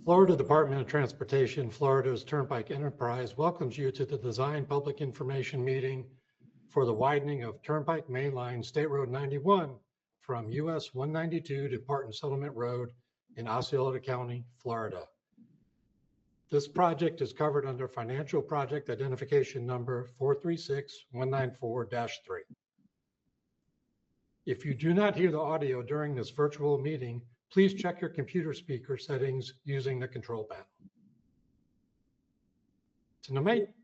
Florida Department of Transportation, Florida's Turnpike Enterprise welcomes you to the Design Public Information Meeting for the widening of Turnpike Mainline State Road 91 from US 192 to Partin Settlement Road in Osceola County, Florida. This project is covered under Financial Project Identification Number 436194-3. If you do not hear the audio during this virtual meeting, please check your computer speaker settings using the control panel.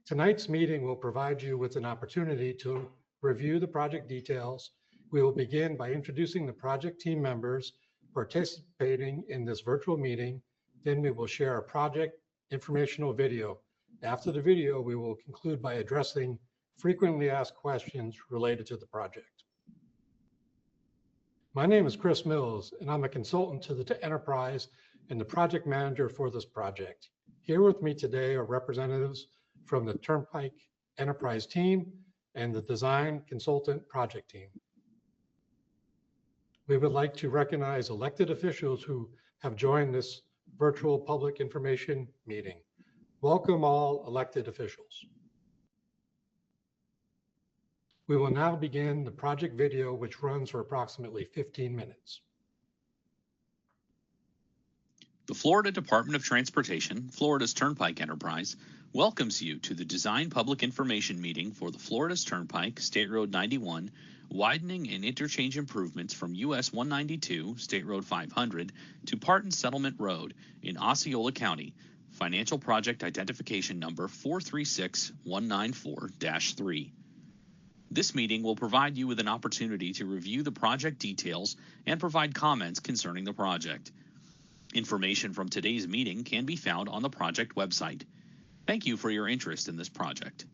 Tonight's meeting will provide you with an opportunity to review the project details. We will begin by introducing the project team members participating in this virtual meeting. Then we will share a project informational video. After the video, we will conclude by addressing frequently asked questions related to the project. My name is Chris Mills, and I'm a consultant to the enterprise and the project manager for this project. Here with me today are representatives from the Turnpike Enterprise team and the Design Consultant Project team. We would like to recognize elected officials who have joined this virtual public information meeting. Welcome all elected officials. We will now begin the project video, which runs for approximately 15 minutes. The Florida Department of Transportation, Florida's Turnpike Enterprise, welcomes you to the Design Public Information Meeting for the Florida's Turnpike, State Road 91, widening and interchange improvements from US 192, State Road 500, to Partin Settlement Road in Osceola County, Financial Project Identification Number 436194-3. This meeting will provide you with an opportunity to review the project details and provide comments concerning the project. Information from today's meeting can be found on the project website. Thank you for your interest in this project.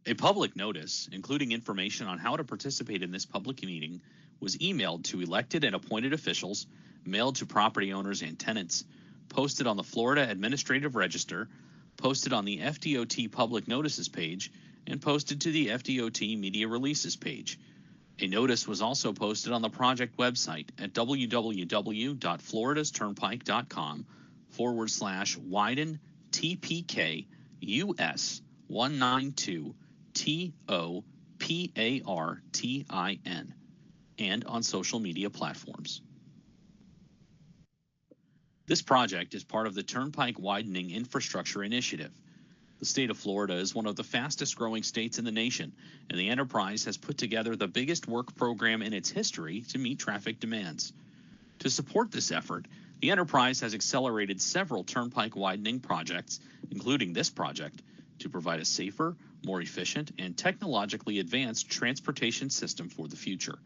A public notice, including information on how to participate in this public meeting, was emailed to elected and appointed officials, mailed to property owners and tenants, posted on the Florida Administrative Register, posted on the FDOT Public Notices page, and posted to the FDOT Media Releases page. A notice was also posted on the project website at www.floridasturnpike.com/Widen TPK US 192 TOPARTIN and on social media platforms. This project is part of the Turnpike Widening Infrastructure Initiative. The state of Florida is one of the fastest growing states in the nation, and the enterprise has put together the biggest work program in its history to meet traffic demands. To support this effort, the enterprise has accelerated several turnpike widening projects, including this project, to provide a safer, more efficient, and technologically advanced transportation system for the future.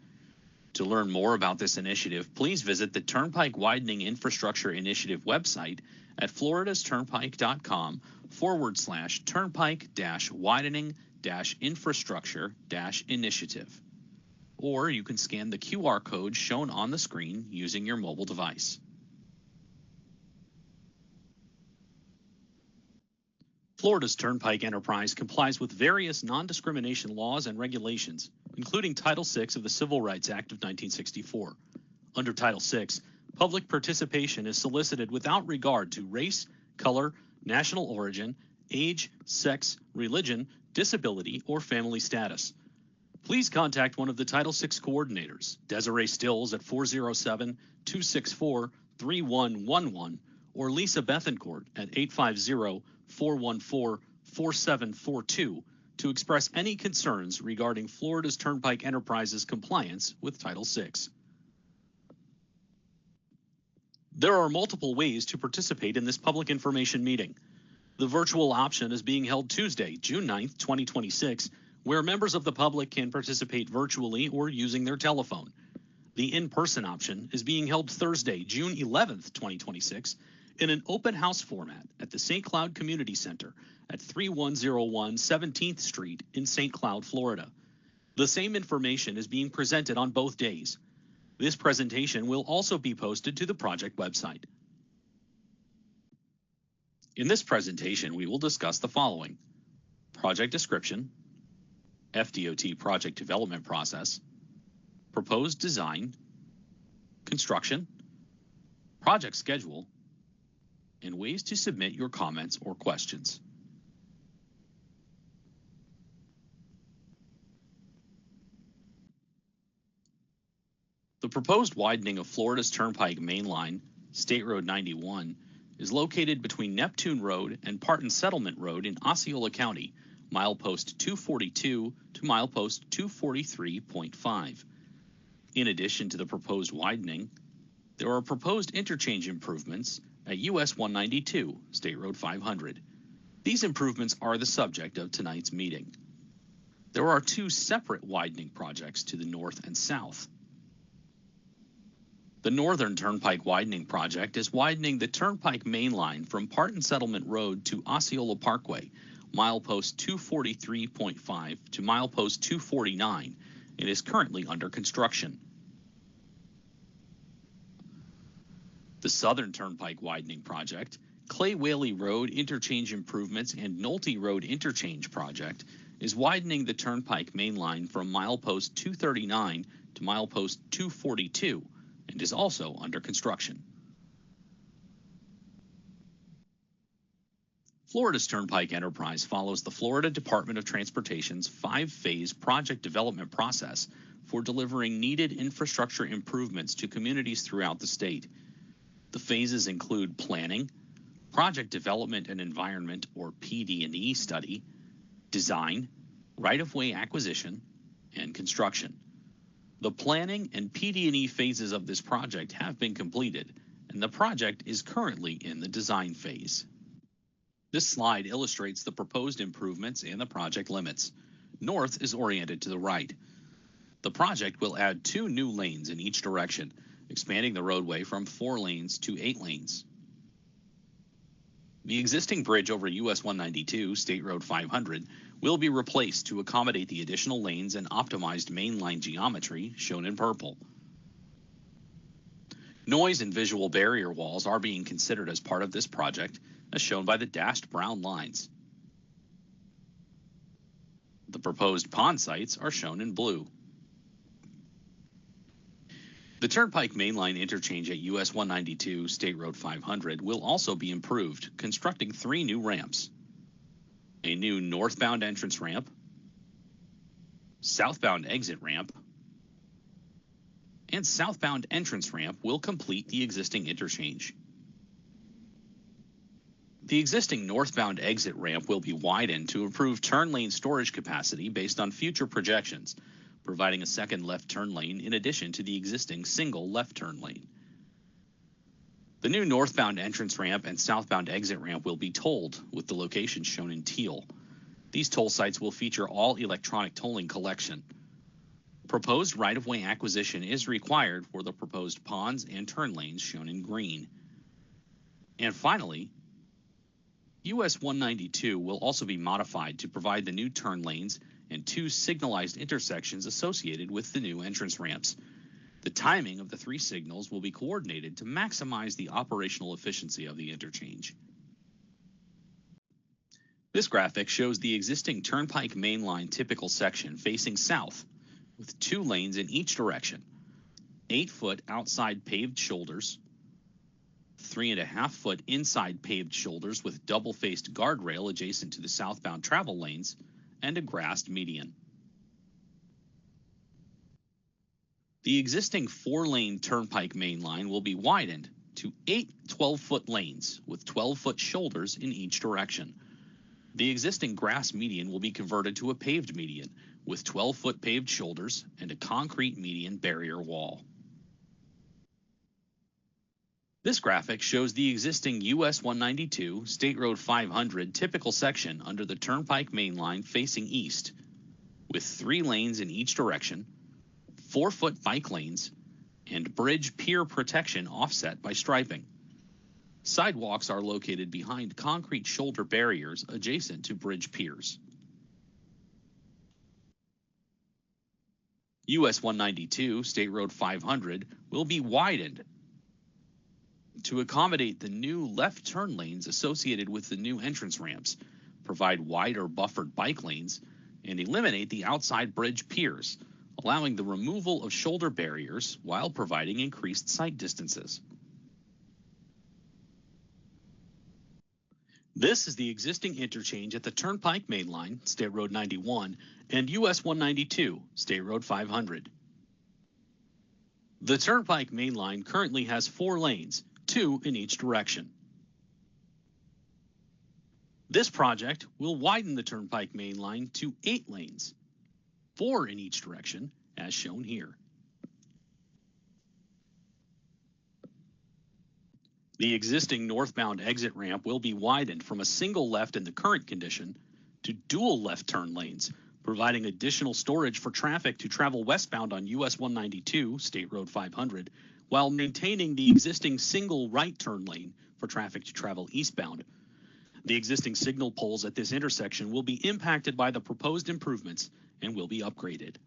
To learn more about this initiative, please visit the Turnpike Widening Infrastructure Initiative website at floridasturnpike.com/turnpike-widening-infrastructure-initiative. Or you can scan the QR code shown on the screen using your mobile device. Florida's Turnpike Enterprise complies with various non-discrimination laws and regulations, including Title VI of the Civil Rights Act of 1964. Under Title VI, public participation is solicited without regard to race, color, national origin, age, sex, religion, disability, or family status. Please contact one of the Title VI coordinators, Desiree Stills at 407-264-3111, or Lisa Bethencourt at 850-414-4742 to express any concerns regarding Florida's Turnpike Enterprise's compliance with Title VI. There are multiple ways to participate in this public information meeting. The virtual option is being held Tuesday, June 9th, 2026, where members of the public can participate virtually or using their telephone. The in-person option is being held Thursday, June 11th, 2026, in an open house format at the St. Cloud Community Center at 3101 17th Street in St. Cloud, Florida. The same information is being presented on both days. This presentation will also be posted to the project website. In this presentation, we will discuss the following: project description, FDOT project development process, proposed design, construction, project schedule, and ways to submit your comments or questions. The proposed widening of Florida's Turnpike Main Line, State Road 91, is located between Neptune Road and Partin Settlement Road in Osceola County, milepost 242 to milepost 243.5. In addition to the proposed widening, there are proposed interchange improvements at US 192, State Road 500. These improvements are the subject of tonight's meeting. There are two separate widening projects to the north and south. The Northern Turnpike Widening Project is widening the Turnpike Main Line from Partin Settlement Road to Osceola Parkway, milepost 243.5 to milepost 249, and is currently under construction. The Southern Turnpike Widening Project, Clay Whaley Road Interchange Improvements and Nolte Road Interchange Project, is widening the Turnpike Main Line from milepost 239 to milepost 242, and is also under construction. Florida's Turnpike Enterprise follows the Florida Department of Transportation's 5-phase project development process for delivering needed infrastructure improvements to communities throughout the state. The phases include planning, project development and environment or PD&E study, design, right-of-way acquisition, and construction. The planning and PD&E phases of this project have been completed, and the project is currently in the design phase. This slide illustrates the proposed improvements and the project limits. North is oriented to the right. The project will add 2 new lanes in each direction, expanding the roadway from 4 lanes to 8 lanes. The existing bridge over US 192, State Road 500, will be replaced to accommodate the additional lanes and optimized mainline geometry shown in purple. Noise and visual barrier walls are being considered as part of this project, as shown by the dashed brown lines. The proposed pond sites are shown in blue. The Turnpike Mainline interchange at US 192, State Road 500 will also be improved, constructing 3 new ramps. A new northbound entrance ramp, southbound exit ramp, and southbound entrance ramp will complete the existing interchange. The existing northbound exit ramp will be widened to improve turn lane storage capacity based on future projections, providing a second left turn lane in addition to the existing single left turn lane. The new northbound entrance ramp and southbound exit ramp will be tolled, with the locations shown in teal. These toll sites will feature all electronic tolling collection. Proposed right-of-way acquisition is required for the proposed ponds and turn lanes shown in green. And finally, US 192 will also be modified to provide the new turn lanes and 2 signalized intersections associated with the new entrance ramps. The timing of the 3 signals will be coordinated to maximize the operational efficiency of the interchange. This graphic shows the existing Turnpike Mainline typical section facing south, with 2 lanes in each direction, 8-foot outside paved shoulders, 3.5-foot inside paved shoulders with double-faced guardrail adjacent to the southbound travel lanes, and a grassed median. The existing 4-lane Turnpike Main Line will be widened to 8 12-foot lanes with 12-foot shoulders in each direction. The existing grass median will be converted to a paved median with 12-foot paved shoulders and a concrete median barrier wall. This graphic shows the existing US 192 State Road 500 typical section under the Turnpike Main Line facing east, with 3 lanes in each direction, 4-foot bike lanes, and bridge pier protection offset by striping. Sidewalks are located behind concrete shoulder barriers adjacent to bridge piers. US 192 State Road 500 will be widened to accommodate the new left turn lanes associated with the new entrance ramps, provide wider buffered bike lanes, and eliminate the outside bridge piers, allowing the removal of shoulder barriers while providing increased sight distances. This is the existing interchange at the Turnpike Main Line, State Road 91, and US 192, State Road 500. The Turnpike Main Line currently has 4 lanes, 2 in each direction. This project will widen the Turnpike Main Line to 8 lanes, 4 in each direction, as shown here. The existing northbound exit ramp will be widened from a single left in the current condition to dual left turn lanes, providing additional storage for traffic to travel westbound on US 192, State Road 500, while maintaining the existing single right turn lane for traffic to travel eastbound. The existing signal poles at this intersection will be impacted by the proposed improvements and will be upgraded.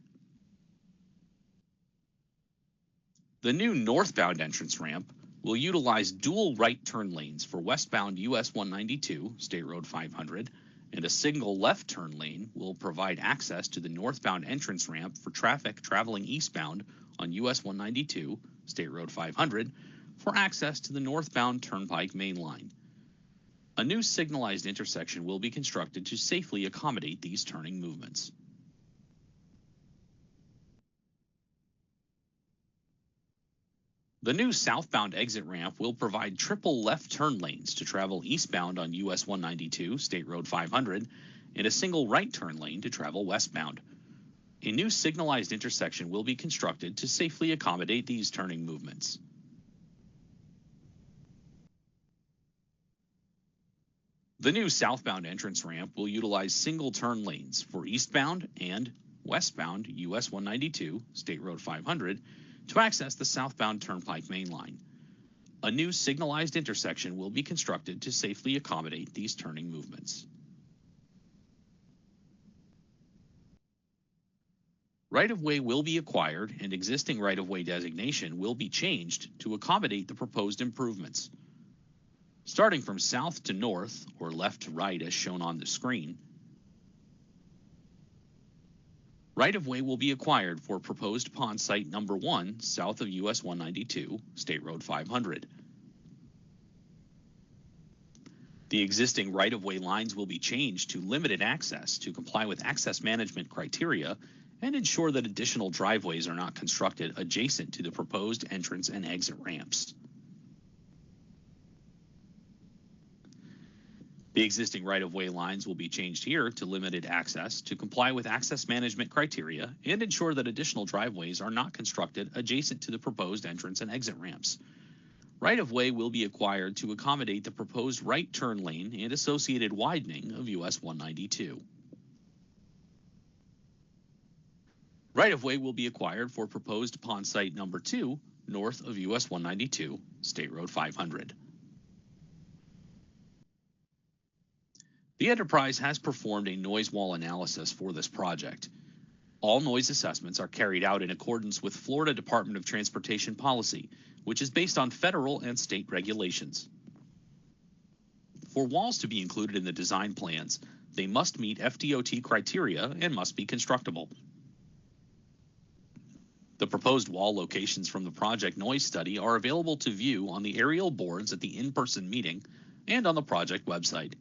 The new northbound entrance ramp will utilize dual right turn lanes for westbound US 192, State Road 500, and a single left turn lane will provide access to the northbound entrance ramp for traffic traveling eastbound on US 192, State Road 500, for access to the northbound Turnpike Main Line. A new signalized intersection will be constructed to safely accommodate these turning movements. The new southbound exit ramp will provide triple left turn lanes to travel eastbound on US 192, State Road 500, and a single right turn lane to travel westbound. A new signalized intersection will be constructed to safely accommodate these turning movements. The new southbound entrance ramp will utilize single turn lanes for eastbound and westbound US 192, State Road 500, to access the southbound Turnpike Main Line. A new signalized intersection will be constructed to safely accommodate these turning movements. Right-of-way will be acquired and existing right-of-way designation will be changed to accommodate the proposed improvements. Starting from south to north, or left to right as shown on the screen, right-of-way will be acquired for proposed pond site number 1 south of US 192, State Road 500. The existing right-of-way lines will be changed to limited access to comply with access management criteria and ensure that additional driveways are not constructed adjacent to the proposed entrance and exit ramps. The existing right-of-way lines will be changed here to limited access to comply with access management criteria and ensure that additional driveways are not constructed adjacent to the proposed entrance and exit ramps. Right-of-way will be acquired to accommodate the proposed right turn lane and associated widening of US 192. Right-of-way will be acquired for proposed pond site number 2 north of US 192, State Road 500. The enterprise has performed a noise wall analysis for this project. All noise assessments are carried out in accordance with Florida Department of Transportation policy, which is based on federal and state regulations. For walls to be included in the design plans, they must meet FDOT criteria and must be constructible. The proposed wall locations from the project noise study are available to view on the aerial boards at the in-person meeting and on the project website.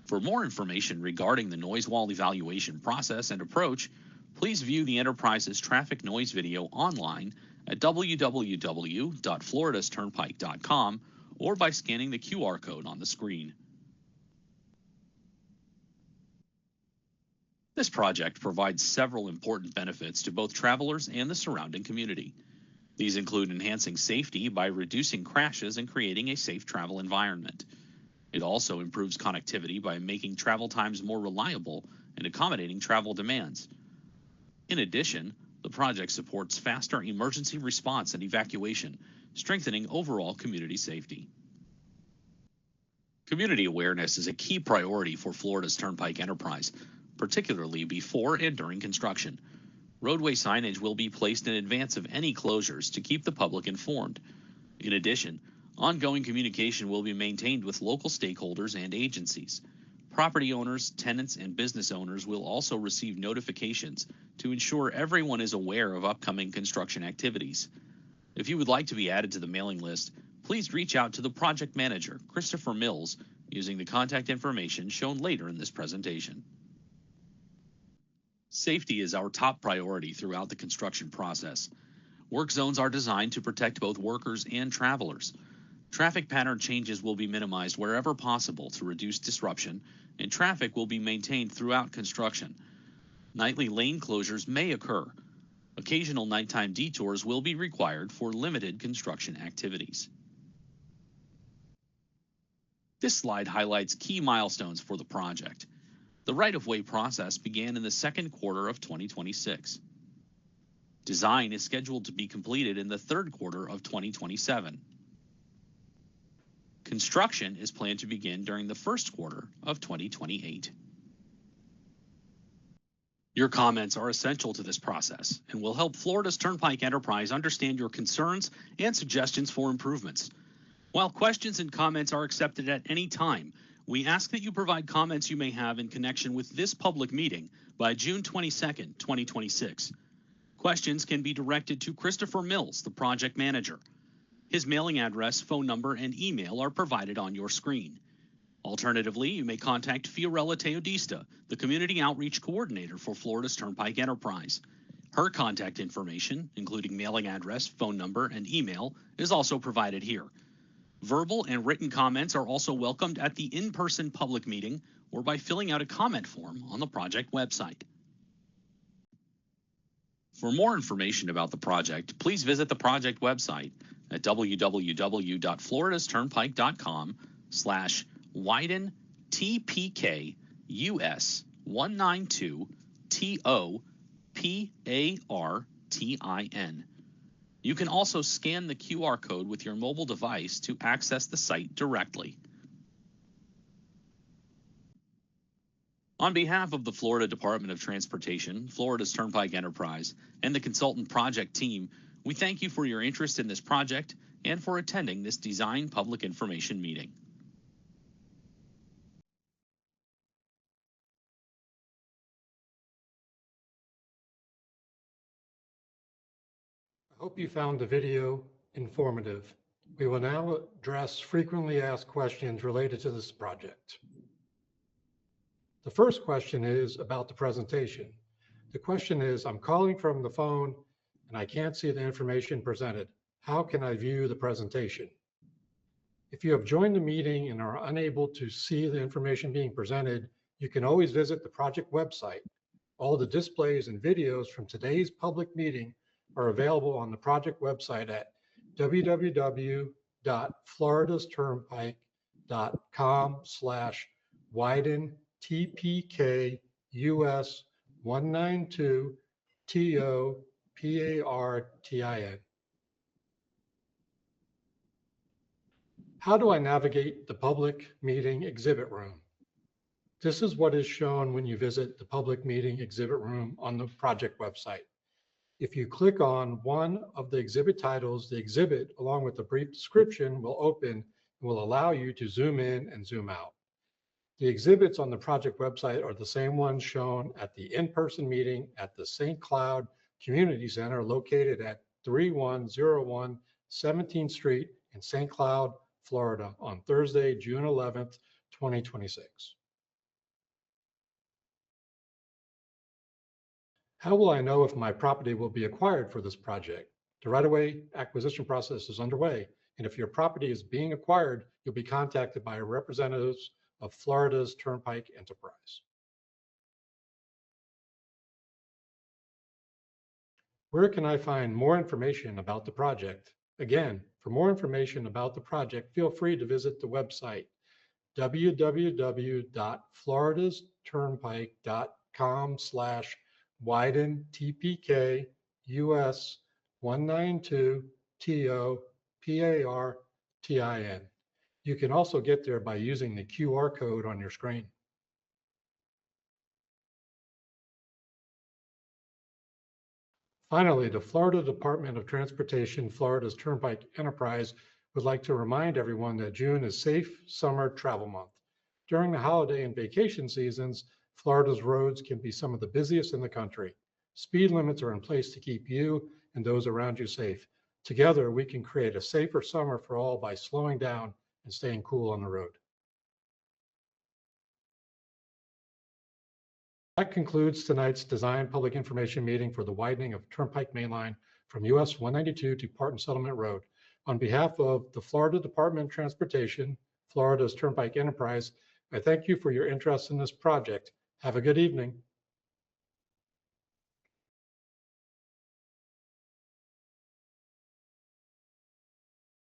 For more information regarding the noise wall evaluation process and approach, please view the enterprise's traffic noise video online at www.floridasturnpike.com or by scanning the QR code on the screen. This project provides several important benefits to both travelers and the surrounding community. These include enhancing safety by reducing crashes and creating a safe travel environment. It also improves connectivity by making travel times more reliable and accommodating travel demands. In addition, the project supports faster emergency response and evacuation, strengthening overall community safety. Community awareness is a key priority for Florida's Turnpike enterprise, particularly before and during construction. Roadway signage will be placed in advance of any closures to keep the public informed. In addition, ongoing communication will be maintained with local stakeholders and agencies. Property owners, tenants, and business owners will also receive notifications to ensure everyone is aware of upcoming construction activities. If you would like to be added to the mailing list, please reach out to the project manager, Christopher Mills, using the contact information shown later in this presentation. Safety is our top priority throughout the construction process. Work zones are designed to protect both workers and travelers. Traffic pattern changes will be minimized wherever possible to reduce disruption, and traffic will be maintained throughout construction. Nightly lane closures may occur. Occasional nighttime detours will be required for limited construction activities. This slide highlights key milestones for the project. The right-of-way process began in the second quarter of 2026. Design is scheduled to be completed in the third quarter of 2027. Construction is planned to begin during the first quarter of 2028. Your comments are essential to this process and will help Florida's Turnpike Enterprise understand your concerns and suggestions for improvements. While questions and comments are accepted at any time, we ask that you provide comments you may have in connection with this public meeting by June 22, 2026. Questions can be directed to Christopher Mills, the project manager. His mailing address, phone number, and email are provided on your screen. Alternatively, you may contact Fiorella Teodista, the Community Outreach Coordinator for Florida's Turnpike Enterprise. Her contact information, including mailing address, phone number, and email, is also provided here. Verbal and written comments are also welcomed at the in-person public meeting or by filling out a comment form on the project website. For more information about the project, please visit the project website at www.floridasturnpike.com/Widen TPK US 192 TOPARTIN. You can also scan the QR code with your mobile device to access the site directly. On behalf of the Florida Department of Transportation, Florida's Turnpike Enterprise, and the consultant project team, we thank you for your interest in this project and for attending this design public information meeting. I hope you found the video informative. We will now address frequently asked questions related to this project. The first question is about the presentation. The question is, I'm calling from the phone and I can't see the information presented. How can I view the presentation? If you have joined the meeting and are unable to see the information being presented, you can always visit the project website. All the displays and videos from today's public meeting are available on the project website at www.floridasturnpike.com/Widen TPK US 192 TOPARTIN. How do I navigate the public meeting exhibit room? This is what is shown when you visit the public meeting exhibit room on the project website. If you click on one of the exhibit titles, the exhibit, along with a brief description, will open and will allow you to zoom in and zoom out. The exhibits on the project website are the same ones shown at the in-person meeting at the St. Cloud Community Center located at 3101 17th Street in St. Cloud, Florida on Thursday, June 11th, 2026. How will I know if my property will be acquired for this project? The right-of-way acquisition process is underway, and if your property is being acquired, you'll be contacted by representatives of Florida's Turnpike Enterprise. Where can I find more information about the project? Again, for more information about the project, feel free to visit the website www.floridasturnpike.com/Widen TPK US 192 TOPARTIN. You can also get there by using the QR code on your screen. Finally, the Florida Department of Transportation, Florida's Turnpike Enterprise, would like to remind everyone that June is Safe Summer Travel Month. During the holiday and vacation seasons, Florida's roads can be some of the busiest in the country. Speed limits are in place to keep you and those around you safe. Together, we can create a safer summer for all by slowing down and staying cool on the road. That concludes tonight's design public information meeting for the widening of Turnpike Main Line from US 192 to Partin Settlement Road. On behalf of the Florida Department of Transportation, Florida's Turnpike Enterprise, I thank you for your interest in this project. Have a good evening.